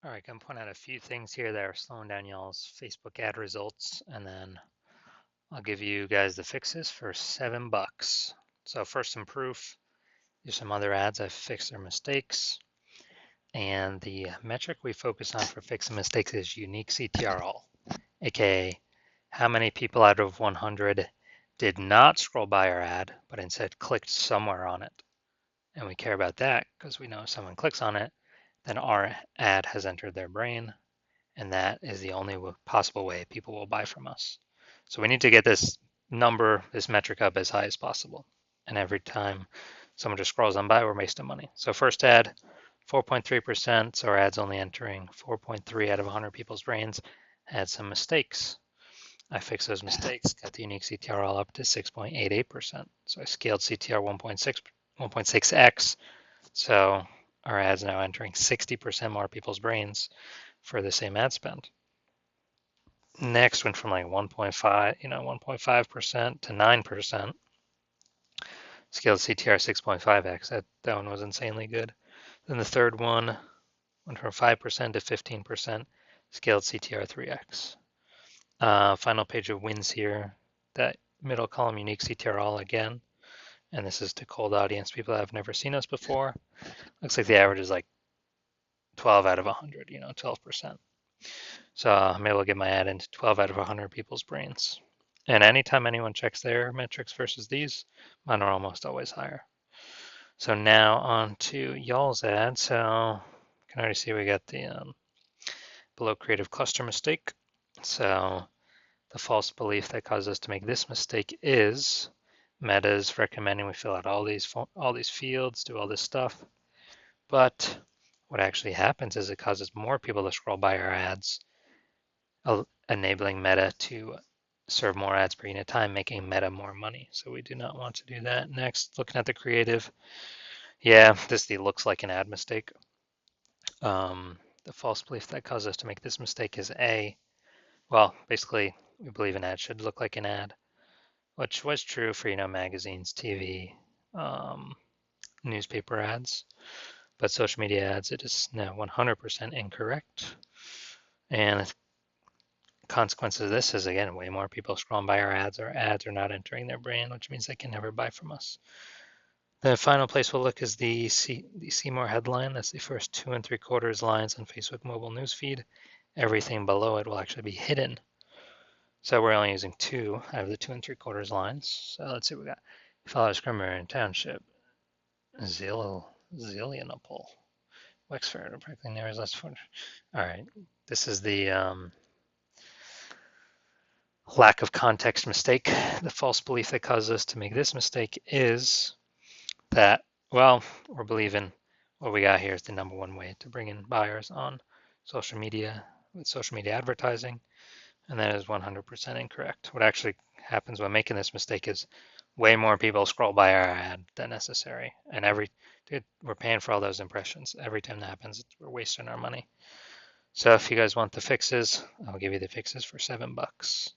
All right, I'm point out a few things here that are slowing down y'all's Facebook ad results, and then I'll give you guys the fixes for $7. So first, some proof. Here's some other ads I've fixed their mistakes. And the metric we focus on for fixing mistakes is unique CTR all, aka how many people out of 100 did not scroll by our ad, but instead clicked somewhere on it. And we care about that because we know if someone clicks on it, then our ad has entered their brain, and that is the only possible way people will buy from us. So we need to get this number, this metric up as high as possible. And every time someone just scrolls on by, we're wasting money. So first ad, 4.3%, so our ad's only entering 4.3 out of 100 people's brains, had some mistakes. I fixed those mistakes, got the unique CTR all up to 6.88%. So I scaled CTR 1.6x, so our ad's now entering 60% more people's brains for the same ad spend. Next went from like 1.5, 1.5% to 9%. Scaled CTR 6.5x. That one was insanely good. Then the third one went from 5% to 15%. Scaled CTR 3x. Final page of wins here. That middle column, unique CTR all again. And this is to cold audience, people that have never seen us before. Looks like the average is like 12 out of 100, 12%. So I'm able to get my ad into 12 out of 100 people's brains. And anytime anyone checks their metrics versus these, mine are almost always higher. So now on to y'all's ad. So you can already see we got the below creative cluster mistake. So the false belief that caused us to make this mistake is Meta's recommending we fill out all these fields, do all this stuff. But what actually happens is it causes more people to scroll by our ads, enabling Meta to serve more ads per unit time, making Meta more money. So we do not want to do that. Next, looking at the creative. Yeah, this looks like an ad mistake. The false belief that caused us to make this mistake is well, basically, we believe an ad should look like an ad, which was true for, magazines, TV, newspaper ads. But social media ads, it is now 100% incorrect. And the consequence of this is, again, way more people scrolling by our ads. Our ads are not entering their brain, which means they can never buy from us. The final place we'll look is the see more headline. That's the first 2 3/4 lines on Facebook mobile newsfeed. Everything below it will actually be hidden. So we're only using 2 out of the 2 3/4 lines. So let's see what we got. Follows Grammarian Township, Zillionople, Wexford, Prickling Narrows, less fun. All right, this is the lack of context mistake. The false belief that caused us to make this mistake is that, well, we're believing what we got here is the number one way to bring in buyers on social media with social media advertising, and that is 100% incorrect. What actually happens when making this mistake is way more people scroll by our ad than necessary, and we're paying for all those impressions. Every time that happens, we're wasting our money. So if you guys want the fixes, I'll give you the fixes for $7.